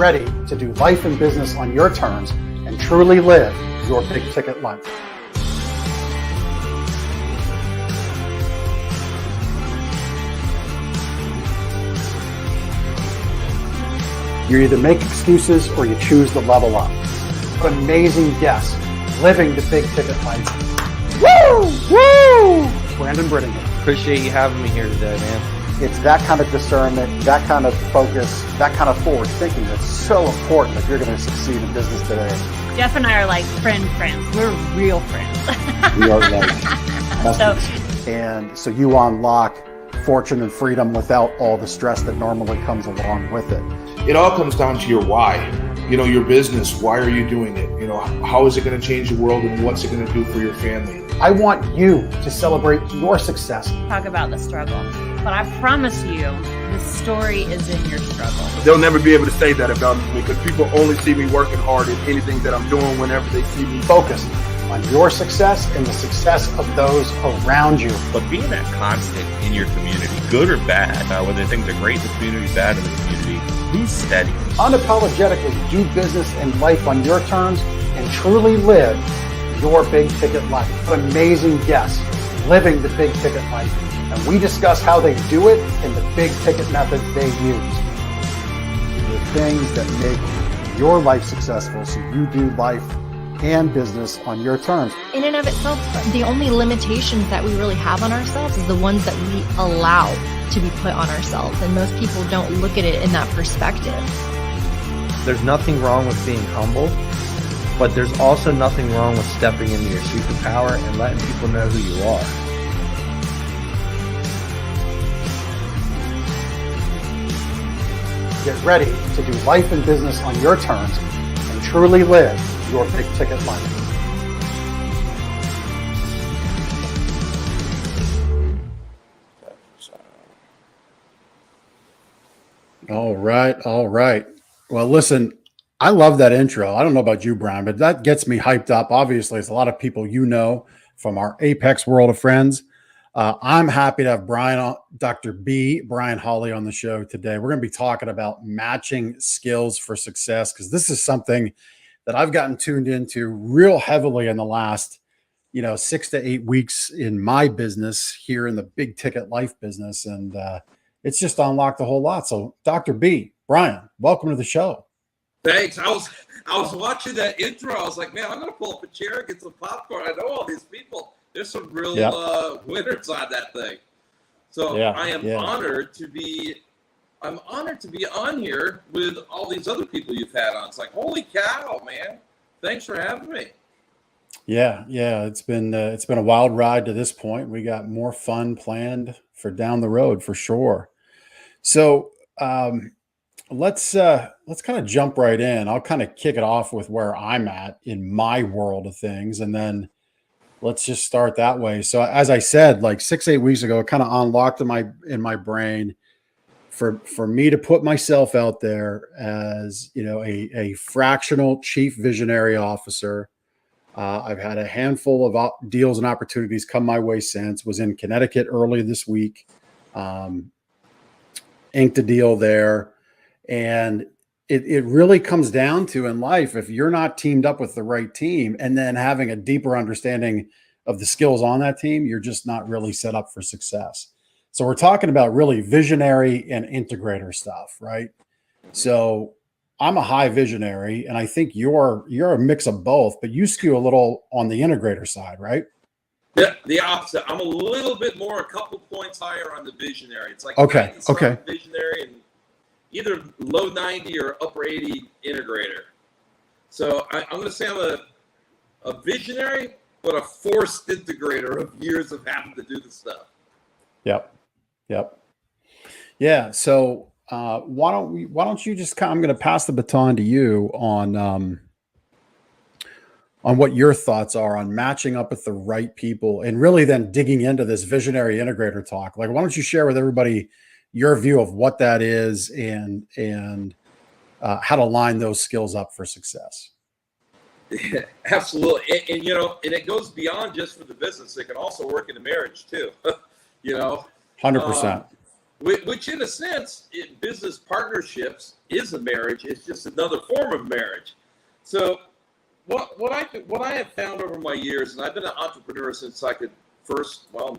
ready to do life and business on your terms and truly live your big ticket life. You either make excuses or you choose to level up. Amazing guests living the big ticket life. Woo! Woo! Brandon Britton here. Appreciate you having me here today, man. It's that kind of discernment, that kind of focus, that kind of forward thinking that's so important if you're going to succeed in business today. Jeff and I are like friends. We're real friends. We are like And so you unlock fortune and freedom without all the stress that normally comes along with it. It all comes down to your why. You know, your business, why are you doing it? You know, how is it going to change the world and what's it going to do for your family? I want you to celebrate your success. Talk about the struggle. But I promise you, the story is in your struggle. They'll never be able to say that about me because people only see me working hard in anything that I'm doing whenever they see me. Focused on your success and the success of those around you. But being that constant in your community, good or bad, whether things are great in the community, bad in the community, be steady. Unapologetically do business and life on your terms and truly live your big ticket life. Amazing guests living the big ticket life. And we discuss how they do it and the big ticket methods they use. The things that make your life successful so you do life and business on your terms. In and of itself, the only limitations that we really have on ourselves is the ones that we allow to be put on ourselves. And most people don't look at it in that perspective. There's nothing wrong with being humble, but there's also nothing wrong with stepping into your superpower and letting people know who you are. Get ready to do life and business on your terms and truly live your big ticket life. All right. Well, listen, I love that intro. I don't know about you, Brian, but that gets me hyped up. Obviously, it's a lot of people you know from our Apex world of friends. I'm happy to have DrB, Bryan Hawley on the show today. We're going to be talking about matching skills for success because this is something that I've gotten tuned into real heavily in the last, 6 to 8 weeks in my business here in the big ticket life business. And it's just unlocked a whole lot. So DrB, Bryan, welcome to the show. Thanks. I was watching that intro. I was like, man, I'm going to pull up a chair and get some popcorn. I know all these people. There's some real winners on that thing. So I am honored to be on here with all these other people you've had on. It's like, holy cow, man. Thanks for having me. Yeah. It's been a wild ride to this point. We got more fun planned for down the road for sure. So let's kind of jump right in. I'll kind of kick it off with where I'm at in my world of things, and then let's just start that way. So as I said, like 6-8 weeks ago, it kind of unlocked in my brain for me to put myself out there as, a fractional chief visionary officer. I've had a handful of deals and opportunities come my way since. Was in Connecticut early this week, inked a deal there. And it really comes down to in life, if you're not teamed up with the right team and then having a deeper understanding of the skills on that team, you're just not really set up for success. So we're talking about really visionary and integrator stuff, right? So I'm a high visionary, and I think you're a mix of both, but you skew a little on the integrator side, right? Yeah, the opposite. I'm a little bit more, a couple points higher on the visionary. It's like okay. Visionary and either low 90 or upper 80 integrator. So I'm going to say I'm a visionary, but a forced integrator of years of having to do the stuff. Yep. Yeah. So why don't you just I'm going to pass the baton to you on what your thoughts are on matching up with the right people and really then digging into this visionary integrator talk. Like, why don't you share with everybody your view of what that is and how to line those skills up for success? Yeah, absolutely. And it goes beyond just for the business. It can also work in the marriage too. 100%. which in a sense, business partnerships is a marriage. It's just another form of marriage. So what I have found over my years, and I've been an entrepreneur since I could first, well,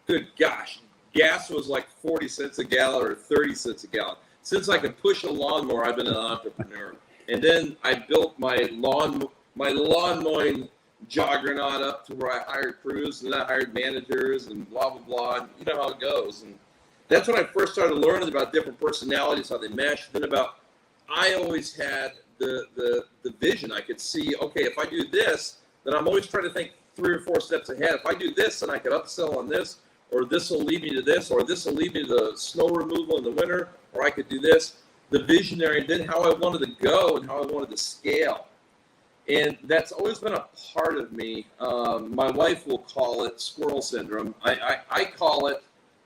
good gosh, gas was like 40 cents a gallon or 30 cents a gallon. Since I could push a lawnmower, I've been an entrepreneur. And then I built my lawn mowing juggernaut up to where I hired crews and I hired managers and blah, blah, blah. And you know how it goes. And that's when I first started learning about different personalities, how they mesh. Then I always had the vision. I could see, okay, if I do this, then I'm always trying to think 3 or 4 steps ahead. If I do this, then I could upsell on this, or this will lead me to this, or this will lead me to the snow removal in the winter, or I could do this. The visionary, and then how I wanted to go and how I wanted to scale. And that's always been a part of me. My wife will call it squirrel syndrome. I call it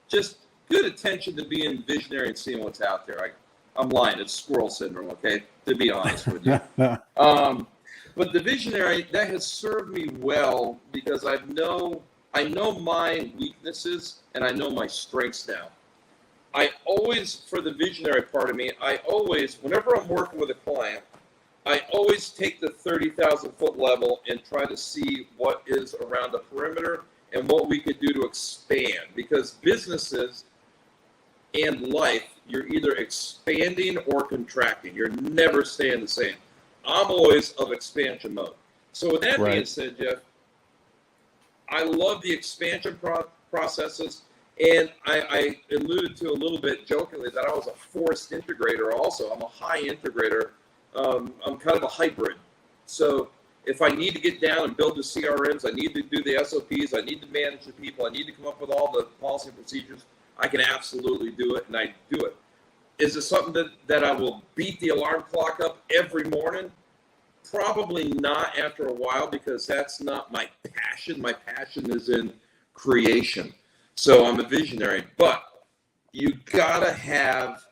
just good attention to being visionary and seeing what's out there. I'm lying. It's squirrel syndrome, okay, to be honest with you. But the visionary, that has served me well because I know my weaknesses and I know my strengths now. I always, for the visionary part of me, whenever I'm working with a client, I always take the 30,000 foot level and try to see what is around the perimeter and what we could do to expand. Because businesses and life, you're either expanding or contracting. You're never staying the same. I'm always of expansion mode. So with that being said, Jeff, I love the expansion processes. And I alluded to a little bit jokingly that I was a forced integrator also. I'm a high integrator. I'm kind of a hybrid. So if I need to get down and build the CRMs, I need to do the SOPs, I need to manage the people, I need to come up with all the policy and procedures, I can absolutely do it, and I do it. Is it something that I will beat the alarm clock up every morning? Probably not after a while, because that's not my passion. My passion is in creation. So I'm a visionary, but you gotta have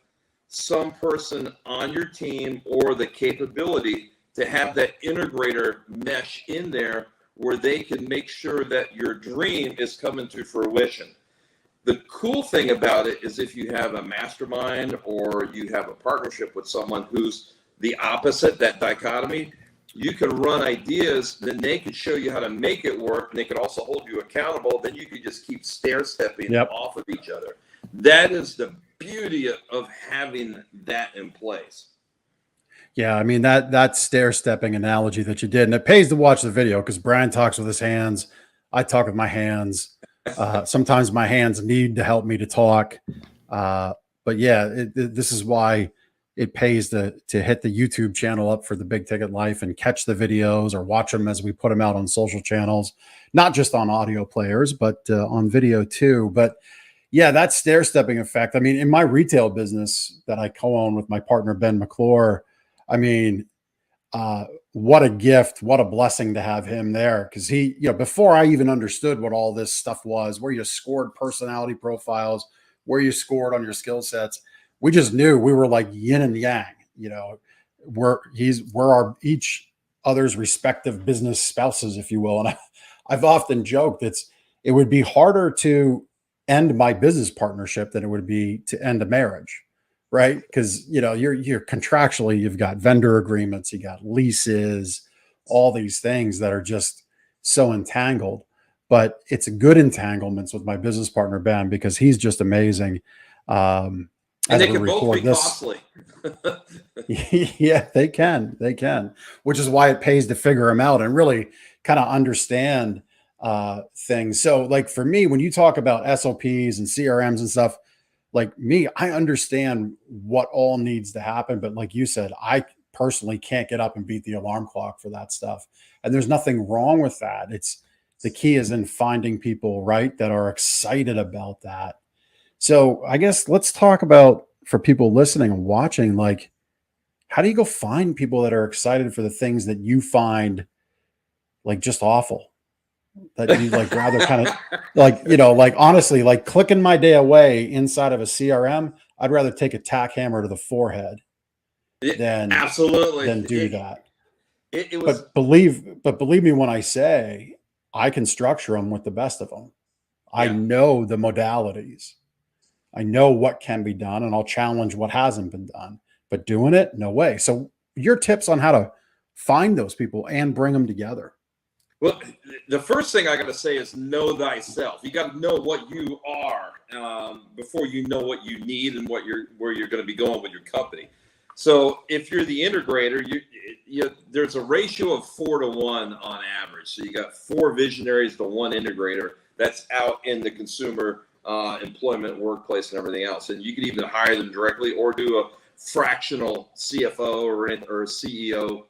some person on your team or the capability to have that integrator mesh in there where they can make sure that your dream is coming to fruition. The cool thing about it is if you have a mastermind or you have a partnership with someone who's the opposite, that dichotomy, you can run ideas, then they can show you how to make it work, and they can also hold you accountable. Then you can just keep stair-stepping off of each other. That is the beauty of having that in place. Yeah, I mean, that stair-stepping analogy that you did, and it pays to watch the video because Bryan talks with his hands. I talk with my hands. Sometimes my hands need to help me to talk. But yeah, this is why it pays to hit the YouTube channel up for the Big Ticket Life and catch the videos or watch them as we put them out on social channels, not just on audio players, but on video too. But yeah, that stair-stepping effect. I mean, in my retail business that I co-own with my partner, Ben McClure, I mean, what a gift, what a blessing to have him there. Because he, before I even understood what all this stuff was, where you scored personality profiles, where you scored on your skill sets, we just knew we were like yin and yang. We're our each other's respective business spouses, if you will. And I've often joked it would be harder to end my business partnership than it would be to end a marriage, right? Because you're contractually, you've got vendor agreements, you got leases, all these things that are just so entangled. But it's a good entanglements with my business partner Ben, because he's just amazing. And they can both be costly. Yeah, they can, which is why it pays to figure them out and really kind of understand things. So like for me, when you talk about SOPs and CRMs and stuff, like me, I understand what all needs to happen. But like you said, I personally can't get up and beat the alarm clock for that stuff. And there's nothing wrong with that. The key is in finding people, right, that are excited about that. So I guess let's talk about, for people listening and watching, like, how do you go find people that are excited for the things that you find like just awful, that you like rather kind of like, like honestly, like clicking my day away inside of a CRM, I'd rather take a tack hammer to the forehead than do that. It was, but believe me when I say I can structure them with the best of them. I know the modalities. I know what can be done, and I'll challenge what hasn't been done. But doing it, no way. So your tips on how to find those people and bring them together. Well, the first thing I got to say is know thyself. You got to know what you are before you know what you need and where you're going to be going with your company. So if you're the integrator, there's a ratio of 4-to-1 on average. So you got 4 visionaries to 1 integrator that's out in the consumer employment, workplace, and everything else. And you can even hire them directly or do a fractional CFO or a CEO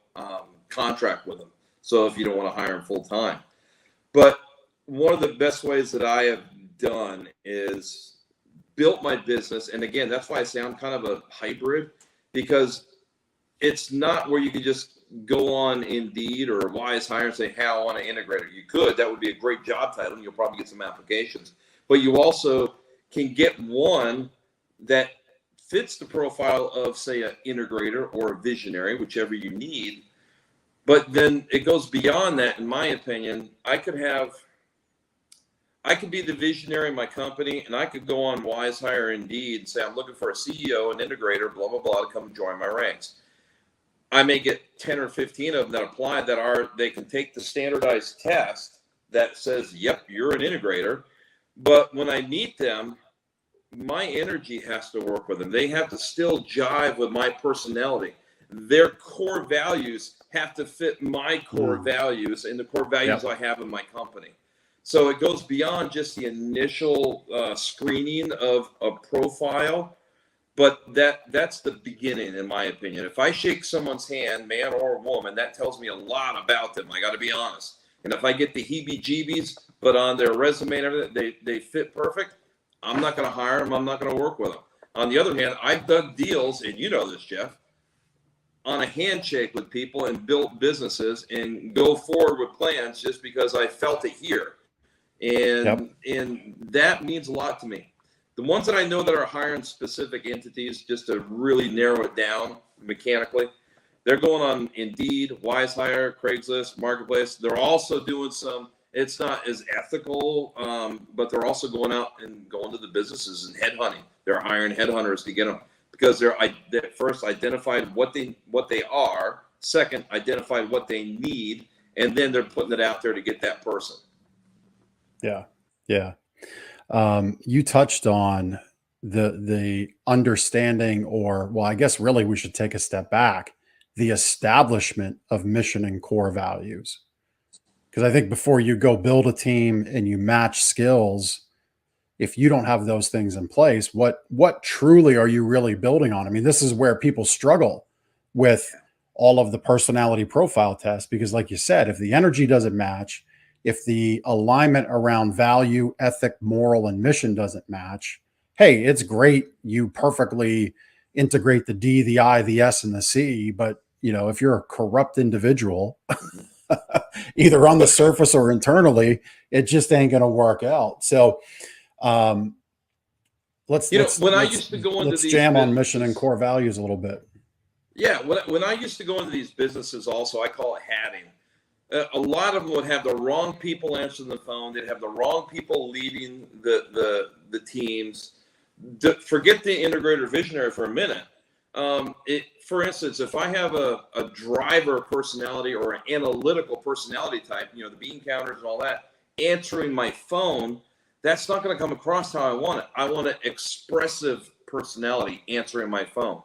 contract with them. So if you don't want to hire them full time. But one of the best ways that I have done is built my business. And again, that's why I say I'm kind of a hybrid, because it's not where you can just go on Indeed or Wise Hire and say, hey, I want an integrator. You could. That would be a great job title, and you'll probably get some applications. But you also can get one that fits the profile of, say, an integrator or a visionary, whichever you need. But then it goes beyond that, in my opinion. I could be the visionary in my company, and I could go on Wise Hire Indeed and say, I'm looking for a CEO, an integrator, blah, blah, blah, to come join my ranks. I may get 10 or 15 of them that apply they can take the standardized test that says, yep, you're an integrator. But when I meet them, my energy has to work with them. They have to still jive with my personality. Their core values have to fit my core values and the core values I have in my company. So it goes beyond just the initial screening of a profile, but that's the beginning, in my opinion. If I shake someone's hand, man or woman, that tells me a lot about them. I got to be honest. And if I get the heebie-jeebies, but on their resume and everything, they fit perfect, I'm not going to hire them. I'm not going to work with them. On the other hand, I've done deals, and you know this, Jeff, on a handshake with people and built businesses and go forward with plans just because I felt it here. And that means a lot to me. The ones that I know that are hiring specific entities, just to really narrow it down mechanically, they're going on Indeed, Wise Hire, Craigslist, Marketplace. They're also doing some, it's not as ethical, but they're also going out and going to the businesses and headhunting. They're hiring headhunters to get them, because they're first identified what they are, second identified what they need, and then they're putting it out there to get that person. Yeah. You touched on the understanding, or, well, I guess really we should take a step back, the establishment of mission and core values. Because I think before you go build a team and you match skills, if you don't have those things in place, what truly are you really building on? I mean, this is where people struggle with all of the personality profile tests, because like you said, if the energy doesn't match, if the alignment around value, ethic, moral, and mission doesn't match, hey, it's great. You perfectly integrate the D, the I, the S, and the C. But, if you're a corrupt individual, either on the surface or internally, it just ain't going to work out. So, let's jam on mission and core values a little bit. Yeah. When I used to go into these businesses also, I call it hatting. A lot of them would have the wrong people answering the phone. They'd have the wrong people leading the teams. Forget the integrator visionary for a minute. For instance, if I have a driver personality or an analytical personality type, the bean counters and all that, answering my phone, that's not going to come across how I want it. I want an expressive personality answering my phone.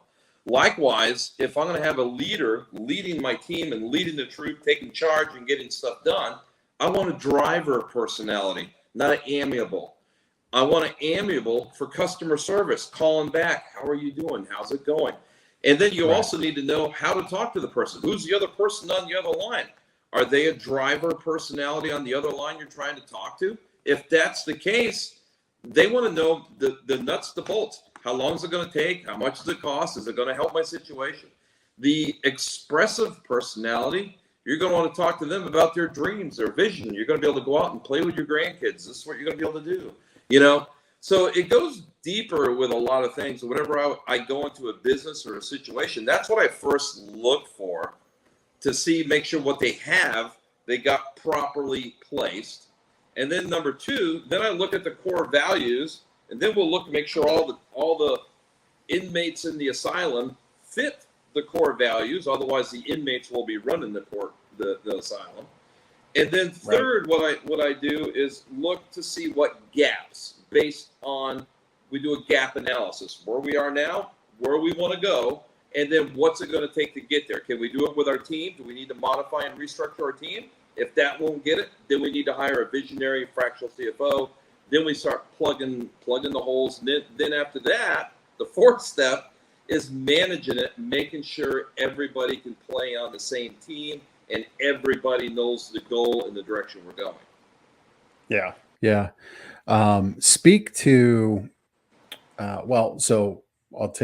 Likewise, if I'm going to have a leader leading my team and leading the troop, taking charge and getting stuff done, I want a driver personality, not an amiable. I want an amiable for customer service, calling back. How are you doing? How's it going? And then you also need to know how to talk to the person. Who's the other person on the other line? Are they a driver personality on the other line you're trying to talk to? If that's the case, they want to know the nuts, the bolts. How long is it going to take? How much does it cost? Is it going to help my situation? The expressive personality, you're going to want to talk to them about their dreams, their vision. You're going to be able to go out and play with your grandkids. This is what you're going to be able to do. So it goes deeper with a lot of things. Whenever I go into a business or a situation, that's what I first look for, to make sure what they have, they got properly placed. And then number two, then I look at the core values And then we'll look to make sure all the inmates in the asylum fit the core values. Otherwise, the inmates will be running the asylum. And then third, what I do is look to see what gaps based on, we do a gap analysis, where we are now, where we want to go, and then what's it going to take to get there? Can we do it with our team? Do we need to modify and restructure our team? If that won't get it, then we need to hire a visionary fractional CFO. Then we start plugging the holes. And then after that, the fourth step is managing it, making sure everybody can play on the same team and everybody knows the goal and the direction we're going. Yeah. Yeah. Speak to, so I'll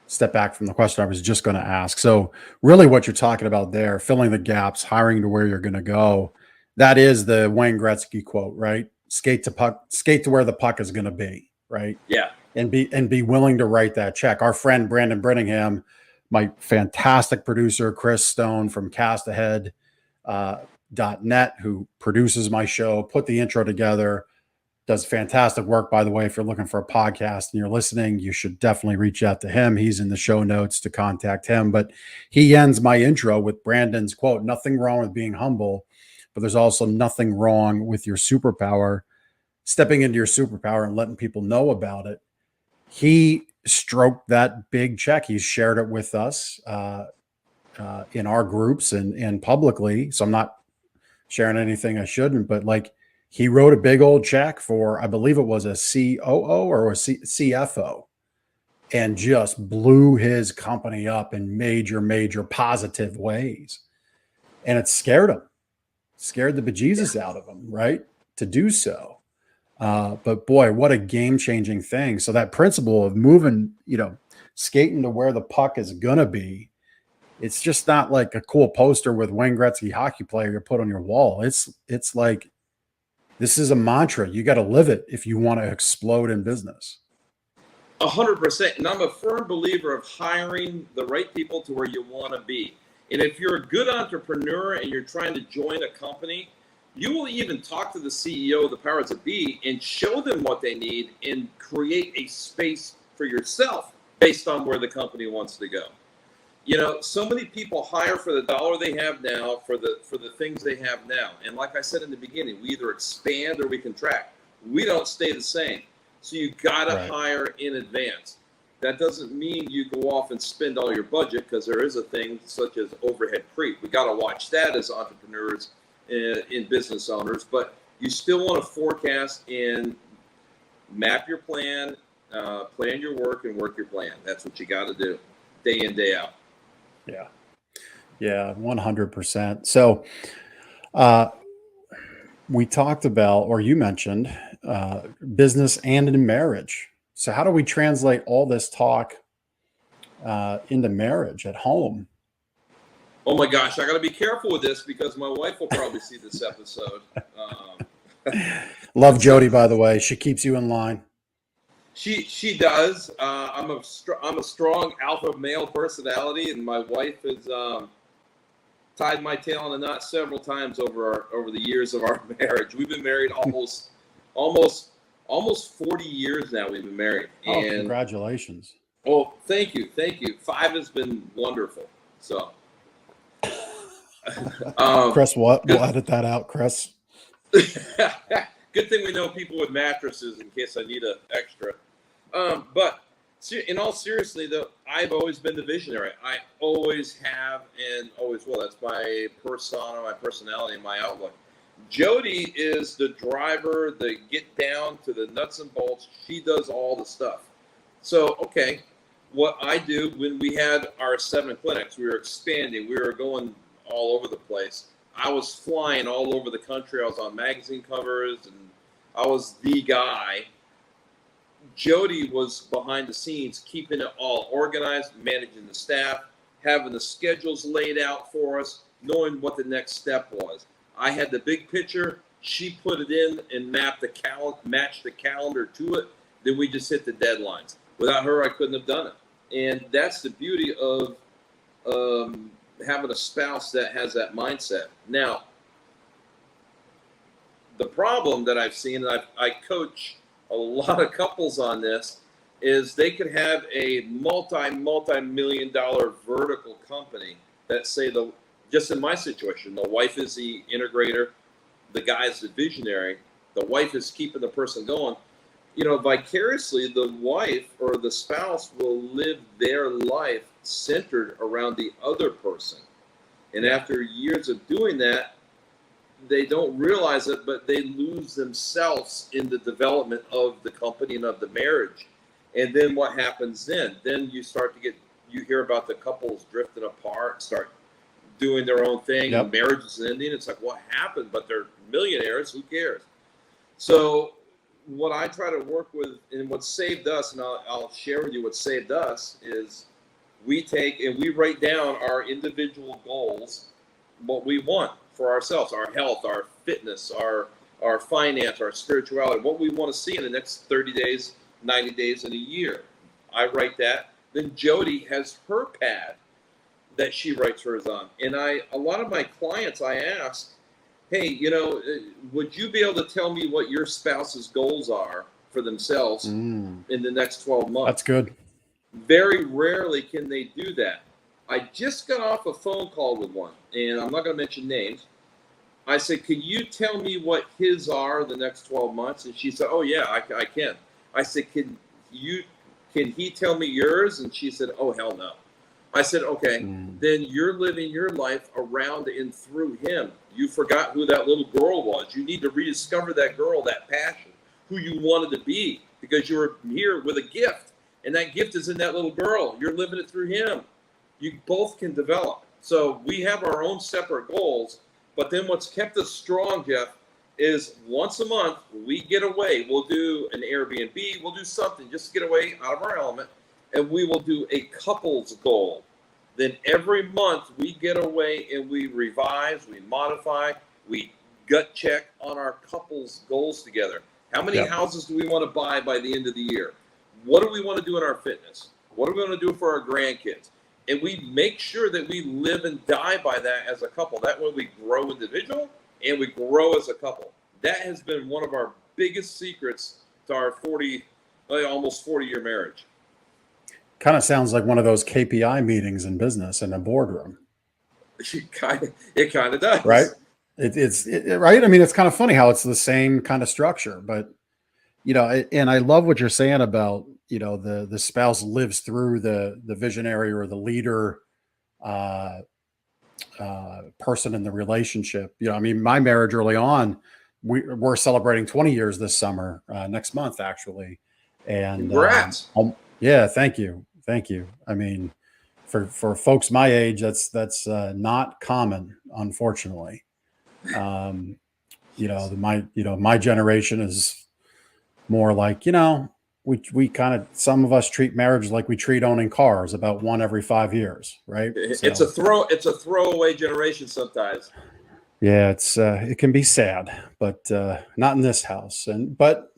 step back from the question I was just going to ask. So really what you're talking about there, filling the gaps, hiring to where you're going to go, that is the Wayne Gretzky quote, right? Skate to where the puck is going to be, right? Yeah. And be willing to write that check. Our friend Brandon Brittingham, my fantastic producer, Chris Stone from castahead.net, who produces my show, put the intro together, does fantastic work, by the way. If you're looking for a podcast and you're listening, you should definitely reach out to him. He's in the show notes to contact him. But he ends my intro with Brandon's quote, "Nothing wrong with being humble, but there's also nothing wrong with your superpower, stepping into your superpower and letting people know about it." He stroked that big check. He's shared it with us in our groups and publicly. So I'm not sharing anything I shouldn't, but like, he wrote a big old check for, I believe it was a COO or a CFO, and just blew his company up in major positive ways. And it scared him, scared the bejesus out of him, right? To do so. But boy, what a game-changing thing. So that principle of moving, skating to where the puck is going to be, it's just not like a cool poster with Wayne Gretzky hockey player you put on your wall. It's like, this is a mantra. You got to live it if you want to explode in business. 100%. And I'm a firm believer of hiring the right people to where you want to be. And if you're a good entrepreneur and you're trying to join a company, you will even talk to the CEO, the powers that be, and show them what they need and create a space for yourself based on where the company wants to go. So many people hire for the dollar they have now, for the things they have now. And like I said in the beginning, we either expand or we contract. We don't stay the same. So you got to hire in advance. That doesn't mean you go off and spend all your budget, because there is a thing such as overhead creep. We got to watch that as entrepreneurs and business owners. But you still want to forecast and map your plan, plan your work, and work your plan. That's what you got to do, day in, day out. Yeah, 100%. So we talked about, or you mentioned, business and in marriage. So how do we translate all this talk into marriage at home? Oh my gosh, I got to be careful with this because my wife will probably see this episode. Love Jody, by the way. She keeps you in line. She does. I'm a strong alpha male personality, and my wife has tied my tail in a knot several times over the years of our marriage. We've been married almost 40 years now. We've been married. Oh, and congratulations! Oh, thank you. 5 has been wonderful. So, Chris, what? We'll edit that out, Chris. Good thing we know people with mattresses in case I need an extra. But in all seriousness, though, I've always been the visionary. I always have and always will. That's my persona, my personality, and my outlook. Jody is the driver, the get down to the nuts and bolts. She does all the stuff. So, okay, what I do when we had our 7 clinics, we were expanding. We were going all over the place. I was flying all over the country. I was on magazine covers, and I was the guy. Jody was behind the scenes, keeping it all organized, managing the staff, having the schedules laid out for us, knowing what the next step was. I had the big picture. She put it in and matched the calendar to it. Then we just hit the deadlines. Without her, I couldn't have done it. And that's the beauty of having a spouse that has that mindset. Now, the problem that I've seen, I coach a lot of couples on this is they could have a multi-million-dollar vertical company that say just in my situation, the wife is the integrator, the guy is the visionary, the wife is keeping the person going. Vicariously, the wife or the spouse will live their life centered around the other person. And after years of doing that, they don't realize it, but they lose themselves in the development of the company and of the marriage. And then what happens then? Then you hear about the couples drifting apart, start doing their own thing. Yep. Marriage is ending. It's like, what happened? But they're millionaires. Who cares? So what I try to work with, and what saved us, and I'll share with you what saved us, is we take and we write down our individual goals, what we want for ourselves, our health, our fitness, our finance, our spirituality, what we want to see in the next 30 days, 90 days, and a year. I write that. Then Jody has her pad that she writes hers on. And a lot of my clients, I ask, hey, would you be able to tell me what your spouse's goals are for themselves in the next 12 months? That's good. Very rarely can they do that. I just got off a phone call with one, and I'm not going to mention names. I said, can you tell me what his are the next 12 months? And she said, oh, yeah, I can. I said, can he tell me yours? And she said, oh, hell no. I said, okay, then you're living your life around and through him. You forgot who that little girl was. You need to rediscover that girl, that passion, who you wanted to be, because you're here with a gift. And that gift is in that little girl. You're living it through him. You both can develop. So we have our own separate goals. But then what's kept us strong, Jeff, is once a month we get away. We'll do an Airbnb. We'll do something just to get away out of our element. And we will do a couple's goal. Then every month we get away and we revise, we modify, we gut check on our couple's goals together. How many houses do we want to buy by the end of the year? What do we want to do in our fitness? What do we want to do for our grandkids? And we make sure that we live and die by that as a couple. That way we grow individual and we grow as a couple. That has been one of our biggest secrets to our almost 40-year marriage. Kind of sounds like one of those KPI meetings in business in a boardroom. It kind of does. Right? It's right. I mean, it's kind of funny how it's the same kind of structure, but and I love what you're saying about, the spouse lives through the visionary or the leader person in the relationship. I mean, my marriage early on, we're celebrating 20 years this summer, next month, actually. And congrats. Yeah, thank you. I mean, for folks my age, that's not common, unfortunately. My generation is more like, we kind of, some of us treat marriage like we treat owning cars, about one every 5 years, right? It's a throwaway generation sometimes. Yeah, it can be sad, but not in this house. But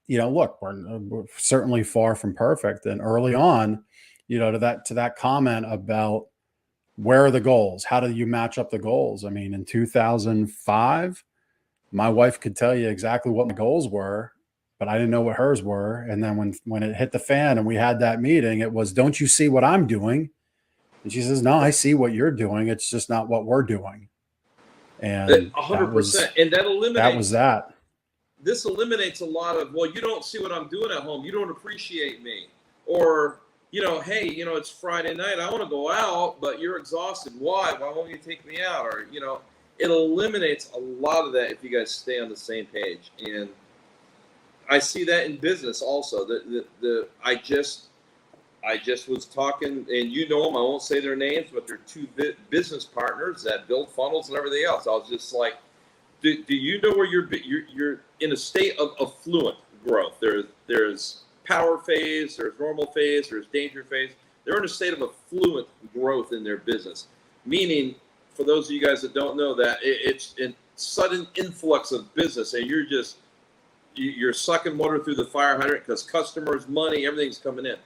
look, we're certainly far from perfect. And early on, to that comment about where are the goals? How do you match up the goals? I mean, in 2005, my wife could tell you exactly what my goals were, but I didn't know what hers were. And then when it hit the fan and we had that meeting, it was, don't you see what I'm doing? And she says, no, I see what you're doing. It's just not what we're doing. And 100%. And that was that. This eliminates a lot of, well, you don't see what I'm doing at home. You don't appreciate me. Or, hey, it's Friday night. I want to go out, but you're exhausted. Why? Why won't you take me out? Or, it eliminates a lot of that if you guys stay on the same page. And I see that in business also. I just was talking, and them, I won't say their names, but they're two business partners that build funnels and everything else. I was just like, do you know where you're in a state of affluent growth? There's power phase, there's normal phase, there's danger phase. They're in a state of affluent growth in their business. Meaning, for those of you guys that don't know that, it's a sudden influx of business, and you're sucking water through the fire hydrant because customers, money, everything's coming in.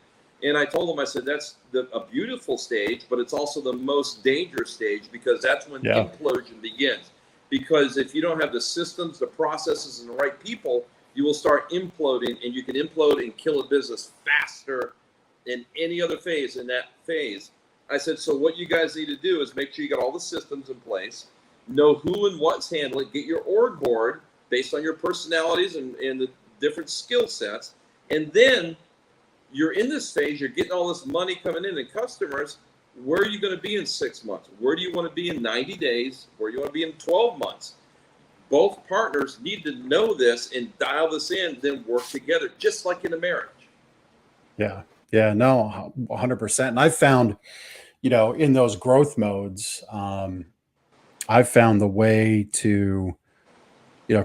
And I told them, I said, that's a beautiful stage, but it's also the most dangerous stage, because that's when implosion begins. Because if you don't have the systems, the processes, and the right people, you will start imploding, and you can implode and kill a business faster than any other phase in that phase. I said, so what you guys need to do is make sure you got all the systems in place, know who and what's handling, get your org board based on your personalities and the different skill sets. And then you're in this phase, you're getting all this money coming in and customers. Where are you going to be in 6 months? Where do you want to be in 90 days? Where do you want to be in 12 months? Both partners need to know this and dial this in, then work together, just like in a marriage. Yeah. Yeah, no, 100%. And I've found, in those growth modes, I've found the way to,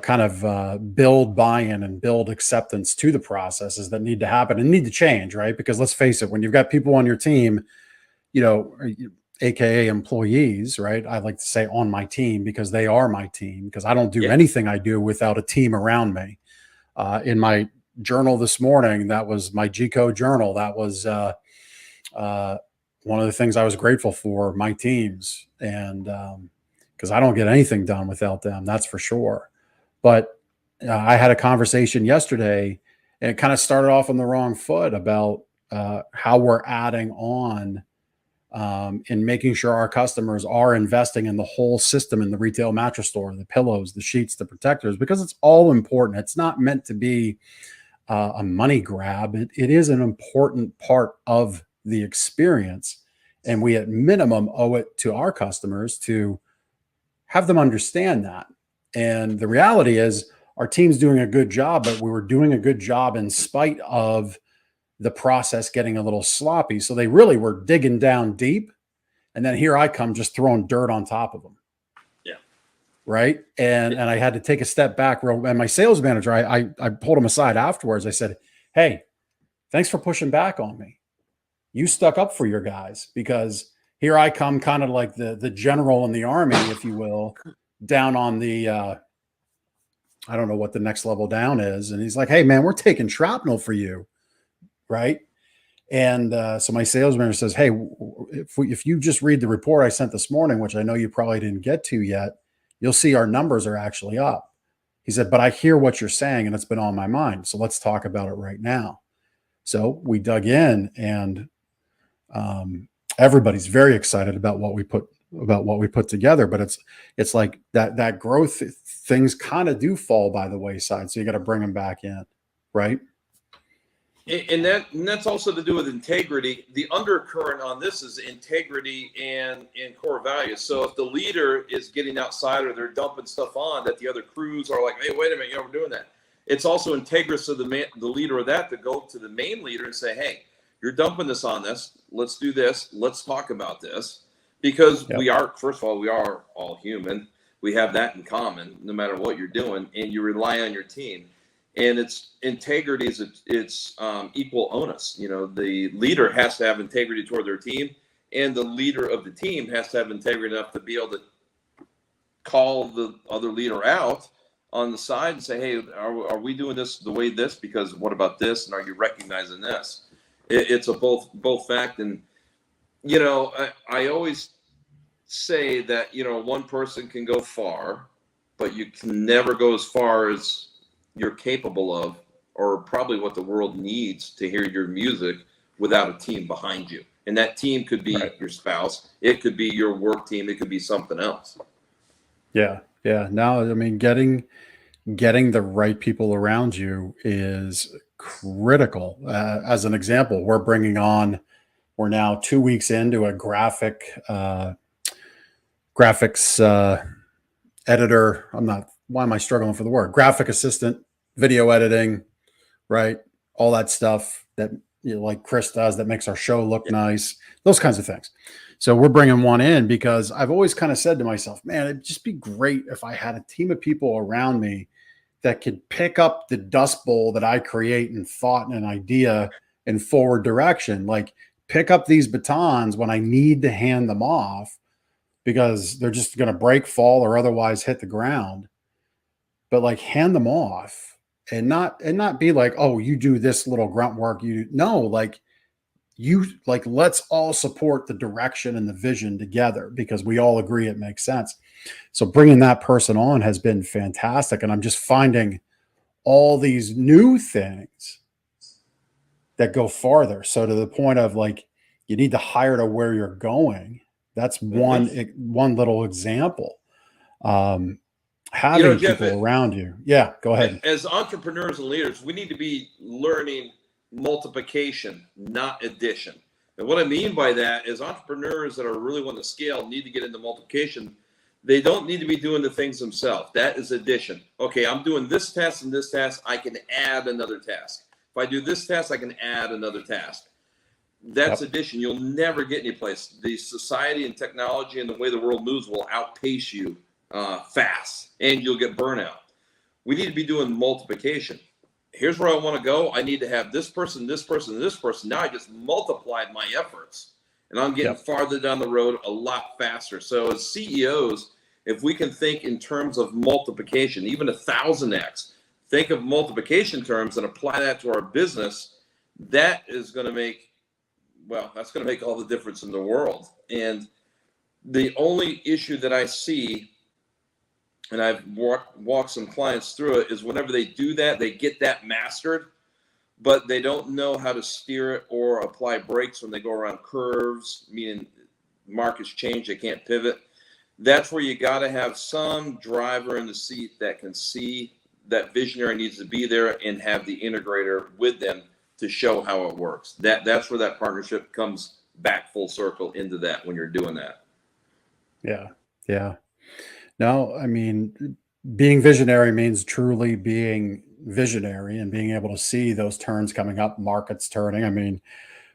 kind of build buy-in and build acceptance to the processes that need to happen and need to change, right? Because let's face it, when you've got people on your team, AKA employees, right? I like to say on my team because they are my team, because I don't do anything I do without a team around me. In my journal this morning, that was my G-Code journal. That was one of the things I was grateful for, my teams. And because I don't get anything done without them, that's for sure. But I had a conversation yesterday, and it kind of started off on the wrong foot about how we're adding on in making sure our customers are investing in the whole system in the retail mattress store, the pillows, the sheets, the protectors, because it's all important. It's not meant to be a money grab. It is an important part of the experience. And we at minimum owe it to our customers to have them understand that. And the reality is our team's doing a good job, but we were doing a good job in spite of the process getting a little sloppy. So they really were digging down deep. And then here I come just throwing dirt on top of them. Yeah. Right. And I had to take a step back. And my sales manager, I pulled him aside afterwards. I said, hey, thanks for pushing back on me. You stuck up for your guys, because here I come kind of like the general in the army, if you will, down on the, I don't know what the next level down is. And he's like, hey man, we're taking shrapnel for you. Right. And so my sales manager says, hey, if you just read the report I sent this morning, which I know you probably didn't get to yet, you'll see our numbers are actually up. He said, but I hear what you're saying and it's been on my mind. So let's talk about it right now. So we dug in, and everybody's very excited about what we put together. But it's like that growth, things kind of do fall by the wayside. So you got to bring them back in. Right. And that's also to do with integrity. The undercurrent on this is integrity and core values. So if the leader is getting outside, or they're dumping stuff on that the other crews are like, hey, wait a minute, we're doing that. It's also integrous of the leader of that to go to the main leader and say, hey, you're dumping this on this. Let's do this. Let's talk about this. Because we are, first of all, we are all human. We have that in common, no matter what you're doing, and you rely on your team. And it's integrity it's equal onus. The leader has to have integrity toward their team, and the leader of the team has to have integrity enough to be able to call the other leader out on the side and say, hey, are we doing this the way this? Because what about this? And are you recognizing this? It's a both fact. And, I always say that, one person can go far, but you can never go as far as you're capable of, or probably what the world needs to hear your music, without a team behind you. And that team could be your spouse. It could be your work team. It could be something else. Yeah. Yeah. Now, I mean, getting the right people around you is critical. As an example, we're now 2 weeks into a graphics editor. Why am I struggling for the word? Graphic assistant, video editing, right? All that stuff that like Chris does that makes our show look nice, those kinds of things. So we're bringing one in because I've always kind of said to myself, man, it'd just be great if I had a team of people around me that could pick up the dust bowl that I create in thought and an idea in forward direction. Like pick up these batons when I need to hand them off, because they're just going to break, fall, or otherwise hit the ground. But like hand them off and not be like, oh, you do this little grunt work. Let's all support the direction and the vision together, because we all agree it makes sense. So bringing that person on has been fantastic. And I'm just finding all these new things that go farther. So to the point of like, you need to hire to where you're going. That's one little example. Having Jeff, people around you. Yeah, go ahead. As entrepreneurs and leaders, we need to be learning multiplication, not addition. And what I mean by that is entrepreneurs that are really wanting to scale need to get into multiplication. They don't need to be doing the things themselves. That is addition. Okay, I'm doing this task and this task. I can add another task. If I do this task, I can add another task. That's addition. You'll never get any place. The society and technology and the way the world moves will outpace you fast, and you'll get burnout. We need to be doing multiplication. Here's where I want to go. I need to have this person, this person, this person. Now I just multiplied my efforts, and I'm getting farther down the road a lot faster. So as CEOs, if we can think in terms of multiplication, even 1,000x, think of multiplication terms and apply that to our business, that is going to make, that's going to make all the difference in the world. And the only issue that I see, and I've walked some clients through it, is whenever they do that, they get that mastered, but they don't know how to steer it or apply brakes when they go around curves, meaning markets change, they can't pivot. That's where you got to have some driver in the seat that can see that visionary needs to be there and have the integrator with them to show how it works. That's where that partnership comes back full circle into that when you're doing that. Yeah. No, I mean, being visionary means truly being visionary and being able to see those turns coming up, markets turning. I mean,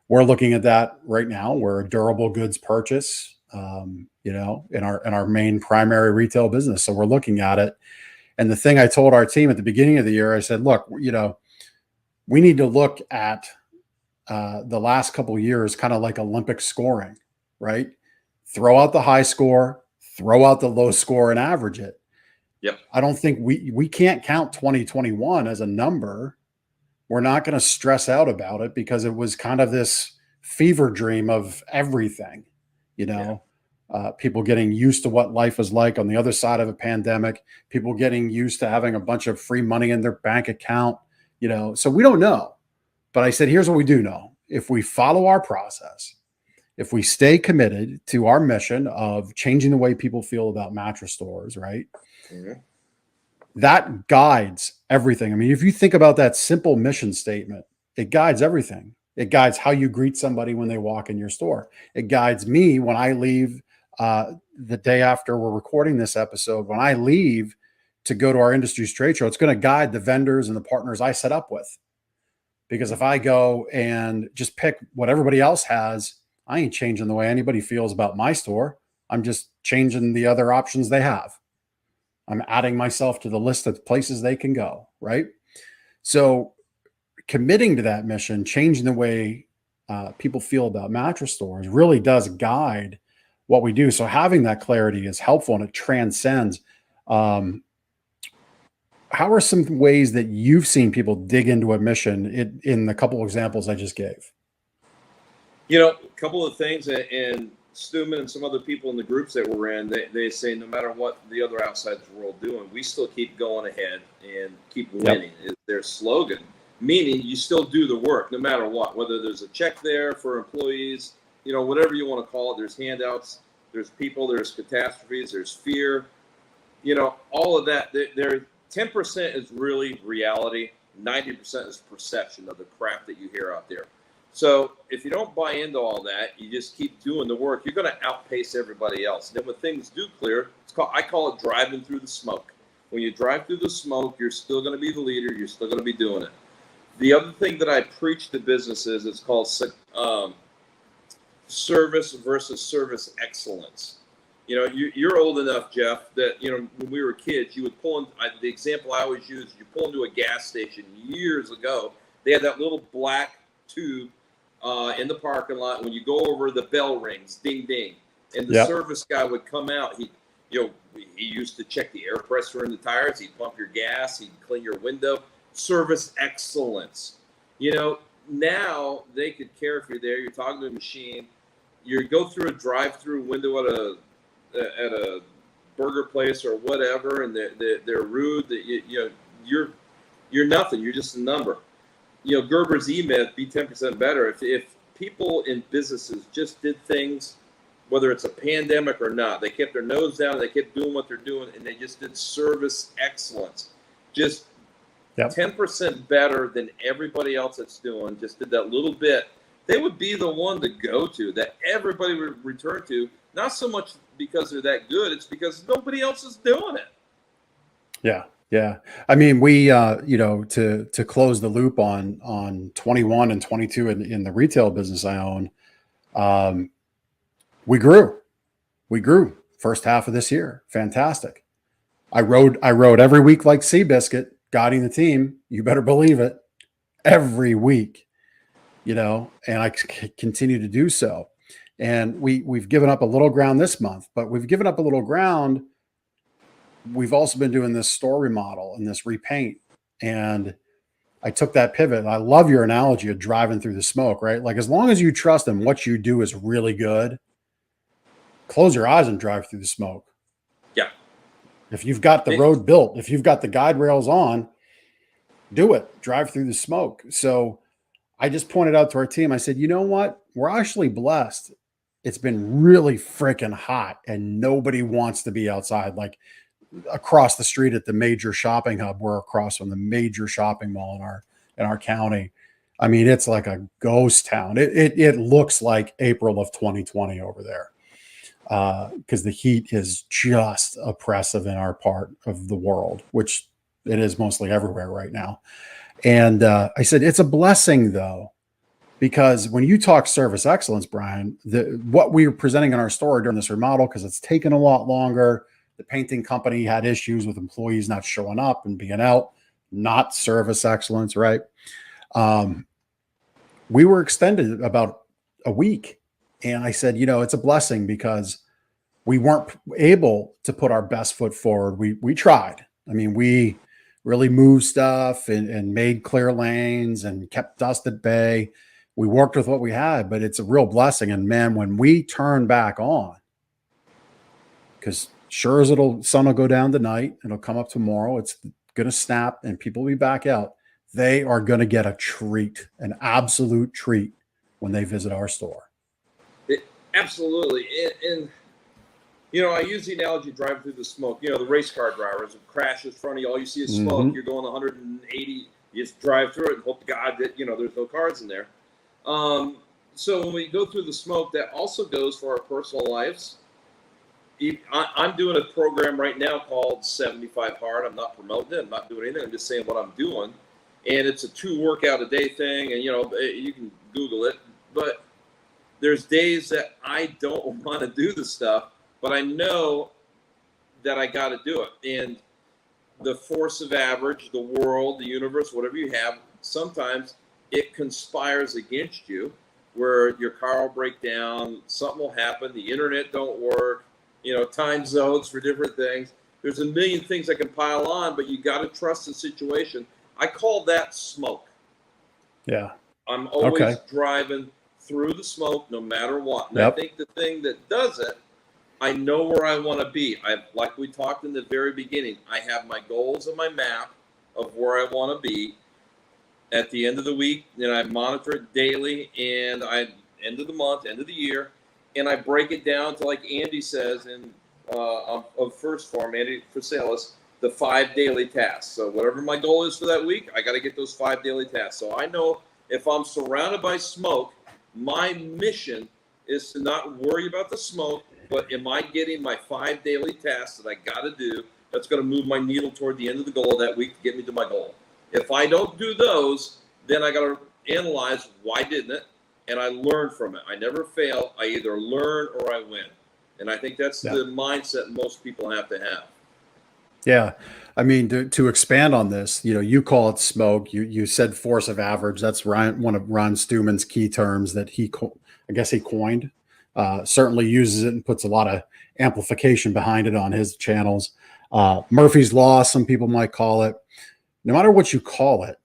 we're looking at that right now. We're a durable goods purchase, in our main primary retail business. So we're looking at it. And the thing I told our team at the beginning of the year, I said, look, we need to look at the last couple of years kind of like Olympic scoring, right? Throw out the high score, throw out the low score, and average it. Yep. I don't think we can't count 2021 as a number. We're not going to stress out about it because it was kind of this fever dream of everything, people getting used to what life was like on the other side of a pandemic, people getting used to having a bunch of free money in their bank account, so we don't know. But I said, here's what we do know. If we follow our process, if we stay committed to our mission of changing the way people feel about mattress stores, right? Mm-hmm. That guides everything. I mean, if you think about that simple mission statement, it guides everything. It guides how you greet somebody when they walk in your store. It guides me when I leave the day after we're recording this episode. When I leave to go to our industry's trade show, it's going to guide the vendors and the partners I set up with. Because if I go and just pick what everybody else has, I ain't changing the way anybody feels about my store. I'm just changing the other options they have. I'm adding myself to the list of places they can go, right? So committing to that mission, changing the way people feel about mattress stores really does guide what we do. So having that clarity is helpful and it transcends. How are some ways that you've seen people dig into a mission in the couple examples I just gave? A couple of things, and Stuman and some other people in the groups that we're in, they say no matter what the other outside world doing, we still keep going ahead and keep winning. Is their slogan, meaning you still do the work no matter what, whether there's a check there for employees, whatever you want to call it. There's handouts, there's people, there's catastrophes, there's fear, all of that. There 10% is really reality, 90% is perception of the crap that you hear out there. So if you don't buy into all that, you just keep doing the work, you're going to outpace everybody else. Then when things do clear, I call it driving through the smoke. When you drive through the smoke, you're still going to be the leader. You're still going to be doing it. The other thing that I preach to businesses is called service versus service excellence. You're old enough, Jeff, that, when we were kids, you would pull in, the example I always use, you pull into a gas station years ago, they had that little black tube in the parking lot. When you go over, the bell rings, ding, ding. And the service guy would come out. He used to check the air pressure in the tires. He'd pump your gas. He'd clean your window. Service excellence. Now they could care if you're there. You're talking to a machine. You go through a drive-through window at a burger place or whatever, and they're rude. That you're you're nothing. You're just a number. Gerber's E-Myth, be 10% better. If people in businesses just did things, whether it's a pandemic or not, they kept their nose down, they kept doing what they're doing, and they just did service excellence. Just 10% better than everybody else that's doing, just did that little bit, they would be the one to go to, that everybody would return to, not so much because they're that good, it's because nobody else is doing it. Yeah. Yeah. I mean, we, to close the loop on 21 and 22 in the retail business I own, we grew first half of this year. Fantastic. I rode every week like Seabiscuit, guiding the team. You better believe it. Every week, and I continue to do so. And we've given up a little ground this month, but we've given up a little ground. We've also been doing this store remodel and this repaint. And I took that pivot. I love your analogy of driving through the smoke, right? Like, as long as you trust in what you do is really good, close your eyes and drive through the smoke. Yeah. If you've got the road built, if you've got the guide rails on, do it. Drive through the smoke. So I just pointed out to our team, I said, you know what? We're actually blessed. It's been really freaking hot and nobody wants to be outside. Like, across the street at the major shopping hub, we're across from the major shopping mall in our county. I mean, it's like a ghost town. It looks like April of 2020 over there, because the heat is just oppressive in our part of the world, which it is mostly everywhere right now. And I said, it's a blessing though, because when you talk service excellence, Bryan, what we were presenting in our store during this remodel, because it's taken a lot longer. The painting company had issues with employees not showing up and being out, not service excellence, right? We were extended about a week. And I said, it's a blessing because we weren't able to put our best foot forward. We tried. I mean, we really moved stuff and made clear lanes and kept dust at bay. We worked with what we had, but it's a real blessing. And man, when we turn back on, because sure as sun will go down tonight, it'll come up tomorrow, it's going to snap and people will be back out. They are going to get a treat, an absolute treat when they visit our store. Absolutely. And I use the analogy driving through the smoke. The race car drivers, it crashes in front of you, all you see is smoke. Mm-hmm. You're going 180, you just drive through it and hope to God that, there's no cars in there. So when we go through the smoke, that also goes for our personal lives. I'm doing a program right now called 75 Hard. I'm not promoting it. I'm not doing anything. I'm just saying what I'm doing. And it's a 2 workout a day thing. And, you can Google it. But there's days that I don't want to do the stuff, but I know that I got to do it. And the force of average, the world, the universe, whatever you have, sometimes it conspires against you where your car will break down, something will happen, the internet don't work, time zones for different things. There's a million things that can pile on, but you got to trust the situation. I call that smoke. Yeah. I'm always driving through the smoke no matter what. And I think the thing that does it, I know where I want to be. Like we talked in the very beginning, I have my goals on my map of where I want to be. At the end of the week, I monitor it daily, and end of the month, end of the year, and I break it down to, like Andy says in of First Form, Andy Friselis, the 5 daily tasks. So whatever my goal is for that week, I got to get those 5 daily tasks. So I know if I'm surrounded by smoke, my mission is to not worry about the smoke, but am I getting my 5 daily tasks that I got to do that's going to move my needle toward the end of the goal of that week to get me to my goal. If I don't do those, then I got to analyze why didn't it, and I learn from it. I never fail. I either learn or I win. And I think that's the mindset most people have to have. Yeah. I mean, to expand on this, you call it smoke. You said force of average. That's one of Ron Stewman's key terms that I guess he coined. Certainly uses it and puts a lot of amplification behind it on his channels. Murphy's Law, some people might call it. No matter what you call it,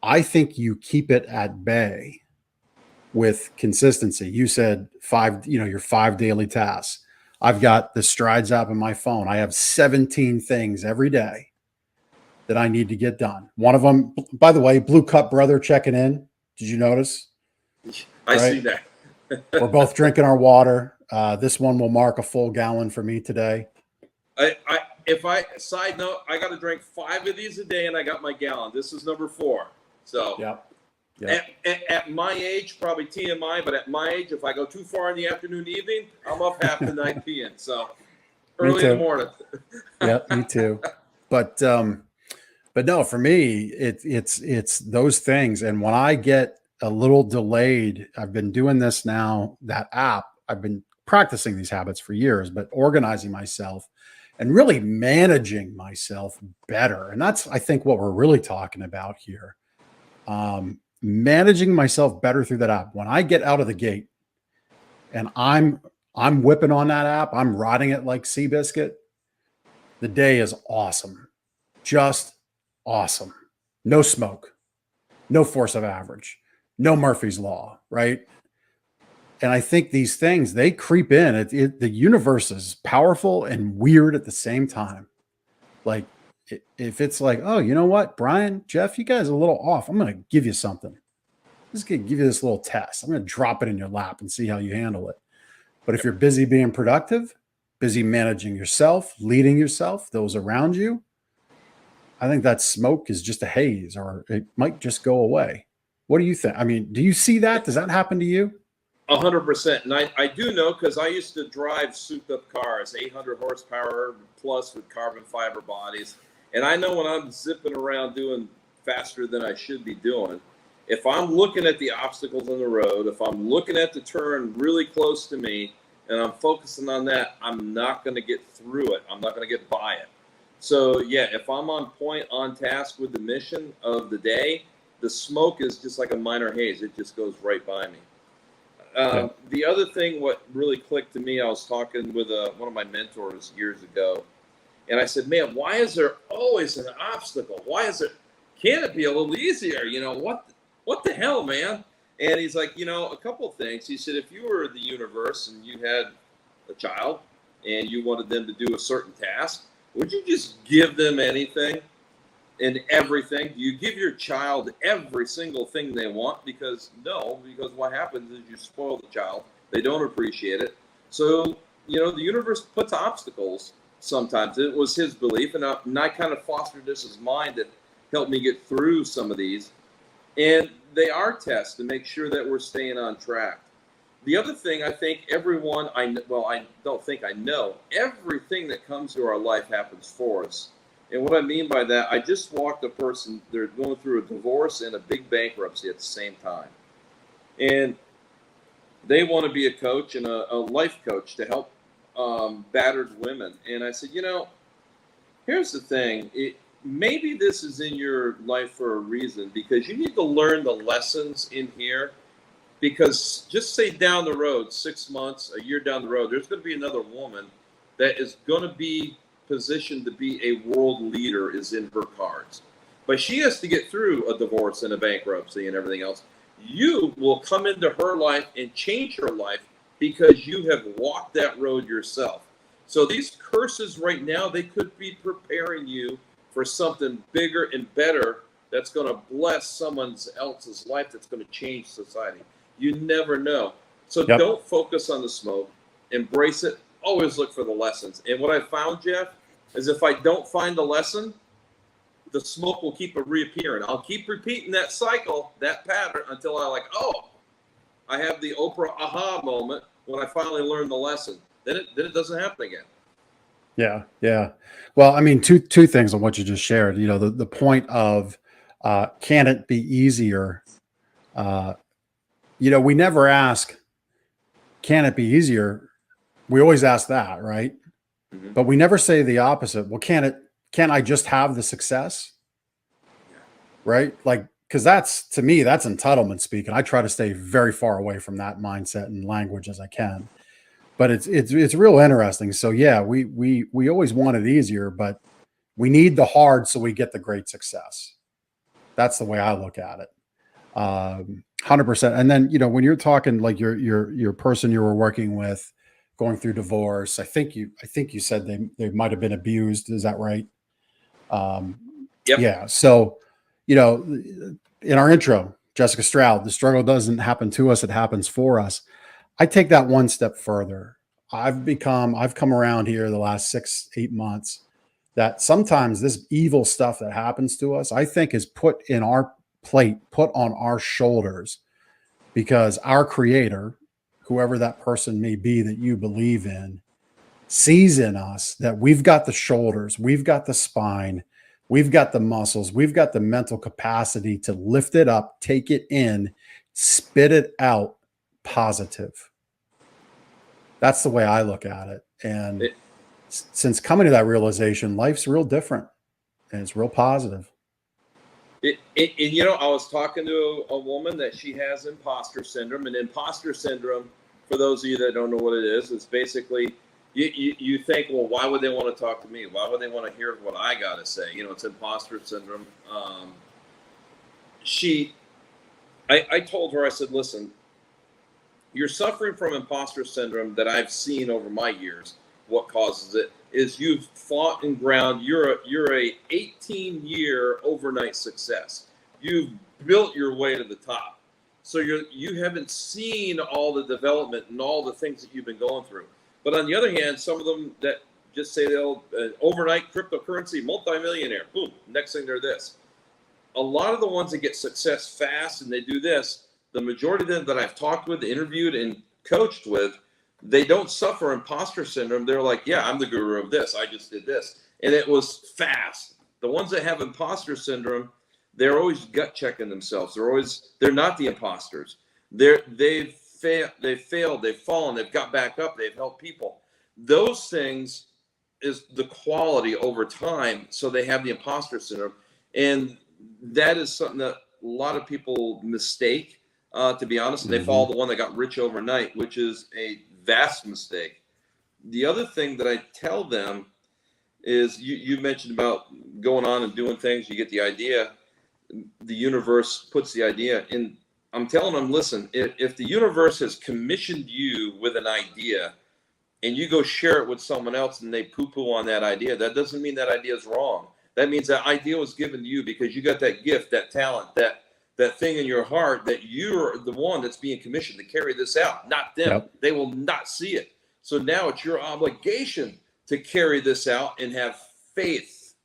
I think you keep it at bay with consistency. You said your 5 daily tasks. I've got the Strides app on my phone. I have 17 things every day that I need to get done. One of them, by the way, Blue Cup brother checking in. Did you notice? I see that. We're both drinking our water. This one will mark a full gallon for me today. Side note, I got to drink 5 of these a day, and I got my gallon. This is number 4. So at my age, probably TMI, but at my age, if I go too far in the afternoon, evening, I'm up half the night peeing. So early in the morning. Yep, me too. But no, for me, it's those things. And when I get a little delayed, I've been doing this now, that app, I've been practicing these habits for years, but organizing myself and really managing myself better. And that's, I think, what we're really talking about here. Managing myself better through that app. When I get out of the gate and I'm whipping on that app, I'm riding it like Seabiscuit, the day is awesome. Just awesome. No smoke, no force of average, no Murphy's Law, right? And I think these things, they creep in. The universe is powerful and weird at the same time. Like, if it's like, oh, you know what, Brian, Jeff, you guys are a little off. I'm going to give you something. I'm just going to give you this little test. I'm going to drop it in your lap and see how you handle it. But if you're busy being productive, busy managing yourself, leading yourself, those around you, I think that smoke is just a haze, or it might just go away. What do you think? I mean, do you see that? Does that happen to you? 100%. And I do know, because I used to drive souped up cars, 800 horsepower plus with carbon fiber bodies. And I know when I'm zipping around doing faster than I should be doing, if I'm looking at the obstacles on the road, if I'm looking at the turn really close to me and I'm focusing on that, I'm not going to get through it. I'm not going to get by it. So yeah, if I'm on point, on task with the mission of the day, the smoke is just like a minor haze. It just goes right by me. The other thing, what really clicked to me, I was talking with one of my mentors years ago, and I said, man, why is there always an obstacle? Can't it be a little easier? You know, what the hell, man? And he's like, you know, a couple of things. He said, if you were the universe and you had a child and you wanted them to do a certain task, would you just give them anything and everything? Do you give your child every single thing they want? Because what happens is you spoil the child. They don't appreciate it. So, you know, the universe puts obstacles sometimes. It was his belief, and I kind of fostered this as mine that helped me get through some of these. And they are tests to make sure that we're staying on track. The other thing, I think everyone, I don't think I know, everything that comes to our life happens for us. And what I mean by that, I just walked a person, they're going through a divorce and a big bankruptcy at the same time. And they want to be a coach and a life coach to help battered women. And I said, you know, here's the thing. Maybe this is in your life for a reason, because you need to learn the lessons in here. Because just say down the road, 6 months, a year down the road, there's going to be another woman that is going to be positioned to be a world leader, is in her cards. But she has to get through a divorce and a bankruptcy and everything else. You will come into her life and change her life because you have walked that road yourself. So these curses right now, they could be preparing you for something bigger and better that's going to bless someone else's life, that's going to change society. You never know. So Don't focus on the smoke. Embrace it. Always look for the lessons. And what I found, Jeff, is if I don't find the lesson, the smoke will keep reappearing. I'll keep repeating that cycle, that pattern, until I I have the Oprah aha moment when I finally learn the lesson. Then it doesn't happen again. Yeah. Well, I mean, two things on what you just shared. You know, the point of can it be easier? You know, we never ask, can it be easier? We always ask that, right? Mm-hmm. But we never say the opposite. Well, can I just have the success? Right? Like, because to me, that's entitlement speak. And I try to stay very far away from that mindset and language as I can. But it's real interesting. So yeah, we always want it easier, but we need the hard so we get the great success. That's the way I look at it. 100%. And then, you know, when you're talking like your person you were working with going through divorce, I think you said they might have been abused. Is that right? Yep. Yeah. So, in our intro, Jessica Stroud, the struggle doesn't happen to us, it happens for us. I take that one step further. I've come around here the last 6-8 months that sometimes this evil stuff that happens to us, I think is put in our plate, put on our shoulders, because our creator, whoever that person may be that you believe in, sees in us that we've got the shoulders, we've got the spine, we've got the muscles, we've got the mental capacity to lift it up, take it in, spit it out positive. That's the way I look at it. And since coming to that realization, life's real different and it's real positive. I was talking to a woman that she has imposter syndrome, and imposter syndrome, for those of you that don't know what it is, it's basically you think, well, why would they want to talk to me? Why would they want to hear what I got to say? It's imposter syndrome. I told her, I said, listen, you're suffering from imposter syndrome that I've seen over my years. What causes it is you've fought and ground. You're a 18-year overnight success. You've built your way to the top. So you haven't seen all the development and all the things that you've been going through. But on the other hand, some of them that just say they'll overnight cryptocurrency multimillionaire, boom, next thing they're this. A lot of the ones that get success fast and they do this, the majority of them that I've talked with, interviewed, and coached with, they don't suffer imposter syndrome. They're like, yeah, I'm the guru of this. I just did this. And it was fast. The ones that have imposter syndrome, they're always gut checking themselves. They're not the imposters. They've failed, they've fallen, they've got back up, they've helped people. Those things is the quality over time. So they have the imposter syndrome. And that is something that a lot of people mistake, to be honest. And they follow the one that got rich overnight, which is a vast mistake. The other thing that I tell them is you mentioned about going on and doing things. You get the idea. The universe puts the idea in. I'm telling them, listen, if the universe has commissioned you with an idea and you go share it with someone else and they poo-poo on that idea, that doesn't mean that idea is wrong. That means that idea was given to you because you got that gift, that talent, that thing in your heart, that you're the one that's being commissioned to carry this out, not them. Yep. They will not see it. So now it's your obligation to carry this out and have faith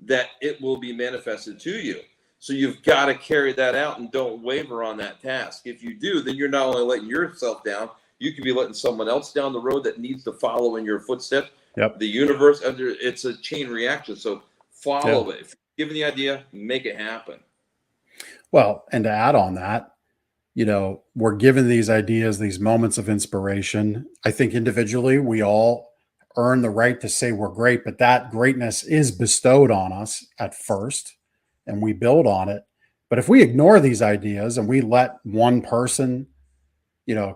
that it will be manifested to you. So you've got to carry that out and don't waver on that task. If you do, then you're not only letting yourself down, you could be letting someone else down the road that needs to follow in your footsteps. Yep. The universe, it's a chain reaction. So follow it. If you're given the idea, make it happen. Well, and to add on that, we're given these ideas, these moments of inspiration. I think individually, we all earn the right to say we're great, but that greatness is bestowed on us at first, and we build on it. But if we ignore these ideas and we let one person,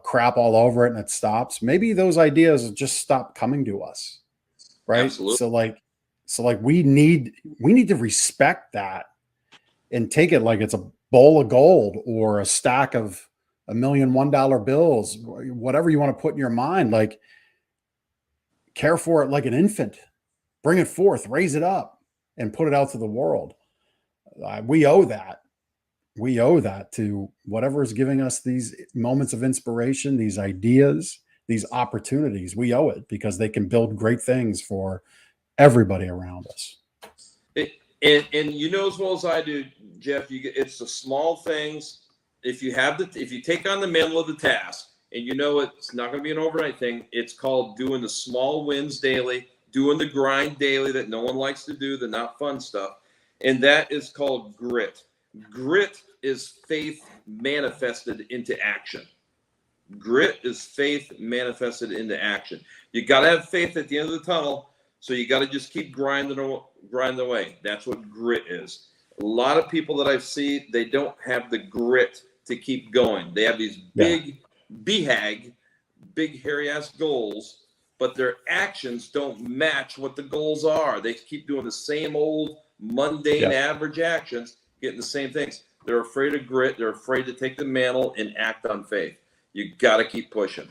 crap all over it and it stops, maybe those ideas will just stop coming to us. Right. Absolutely. So we need to respect that and take it like it's a bowl of gold or a stack of $1 million $1 bills, whatever you want to put in your mind. Like, care for it like an infant, bring it forth, raise it up, and put it out to the world. We owe that. We owe that to whatever is giving us these moments of inspiration, these ideas, these opportunities. We owe it because they can build great things for everybody around us. And as well as I do, Jeff, it's the small things. If you take on the mantle of the task, and it's not going to be an overnight thing, it's called doing the small wins daily, doing the grind daily that no one likes to do, the not fun stuff. And that is called grit. Grit is faith manifested into action. Grit is faith manifested into action. You got to have faith at the end of the tunnel. So you got to just keep grinding away. That's what grit is. A lot of people that I've seen, they don't have the grit to keep going. They have these big hairy ass goals, but their actions don't match what the goals are. They keep doing the same old mundane average actions, getting the same things. They're afraid of grit. They're afraid to take the mantle and act on faith. You got to keep pushing.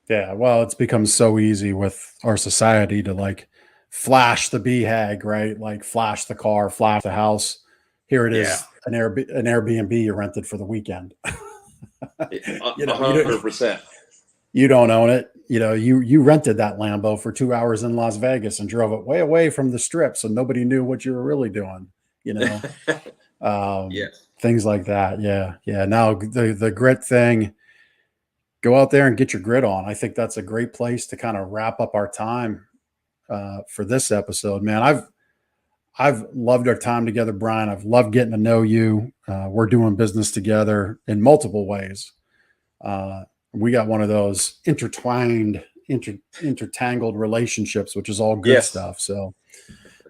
Yeah. Well, it's become so easy with our society to flash the BHAG, right? Like flash the car, flash the house. Here it is, an Airbnb you rented for the weekend. 100%. You don't own it. You rented that Lambo for 2 hours in Las Vegas and drove it way away from the strip, so nobody knew what you were really doing. Yes. Things like that. Yeah. Now the grit thing, go out there and get your grit on. I think that's a great place to kind of wrap up our time for this episode, man. I've loved our time together, Bryan. I've loved getting to know you. We're doing business together in multiple ways. We got one of those intertangled relationships, which is all good stuff. So,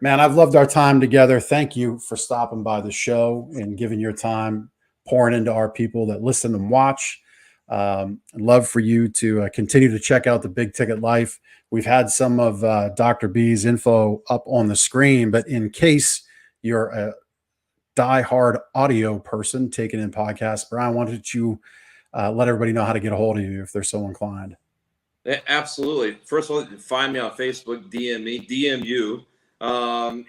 man, I've loved our time together. Thank you for stopping by the show and giving your time, pouring into our people that listen and watch. I'd love for you to continue to check out the Big Ticket Life. We've had some of Dr. B's info up on the screen, but in case you're a diehard audio person taking in podcasts, Bryan, why don't you let everybody know how to get a hold of you if they're so inclined? Absolutely. First of all, find me on Facebook, DM me, DM you. And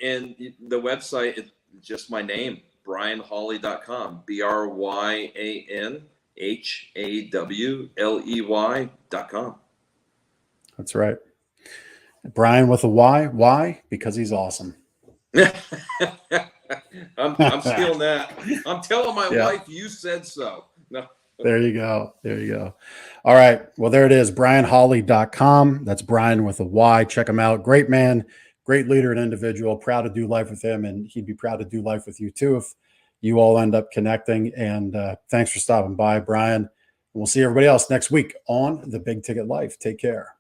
the website is just my name, bryanhawley.com, BryanHawley.com. That's right. Bryan with a Y. Why? Because he's awesome. I'm stealing that. I'm telling my wife you said so. No. There you go. All right. Well, there it is. BryanHawley.com. That's Bryan with a Y. Check him out. Great man, great leader and individual. Proud to do life with him, and he'd be proud to do life with you too if you all end up connecting. And thanks for stopping by, Bryan. We'll see everybody else next week on The Big Ticket Life. Take care.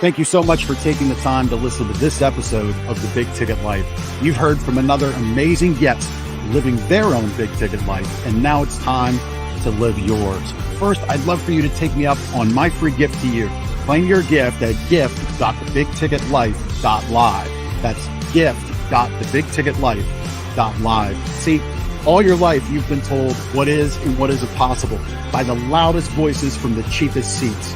Thank you so much for taking the time to listen to this episode of The Big Ticket Life. You've heard from another amazing guest living their own big ticket life, and now it's time to live yours. First, I'd love for you to take me up on my free gift to you. Claim your gift at gift.thebigticketlife.live. That's gift.thebigticketlife.live. See, all your life you've been told what is and what isn't possible by the loudest voices from the cheapest seats.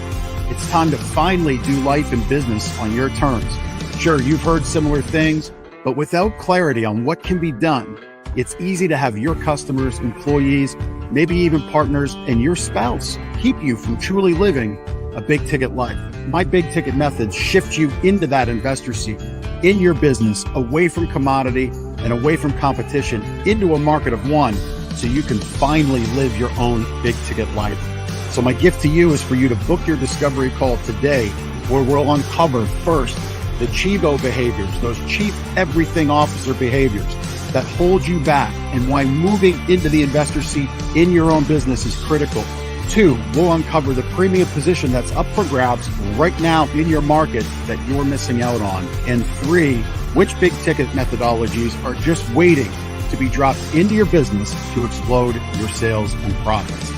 It's time to finally do life and business on your terms. Sure, you've heard similar things, but without clarity on what can be done, it's easy to have your customers, employees, maybe even partners, and your spouse keep you from truly living a big ticket life. My big ticket methods shift you into that investor seat in your business, away from commodity and away from competition, into a market of one, so you can finally live your own big ticket life. So my gift to you is for you to book your discovery call today, where we'll uncover first the Chivo behaviors, those chief everything officer behaviors that hold you back, and why moving into the investor seat in your own business is critical. 2, we'll uncover the premium position that's up for grabs right now in your market that you're missing out on. And 3, which big ticket methodologies are just waiting to be dropped into your business to explode your sales and profits.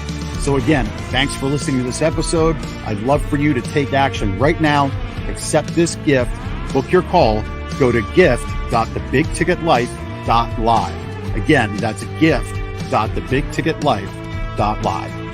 So again, thanks for listening to this episode. I'd love for you to take action right now. Accept this gift. Book your call. Go to gift.thebigticketlife.live. Again, that's gift.thebigticketlife.live.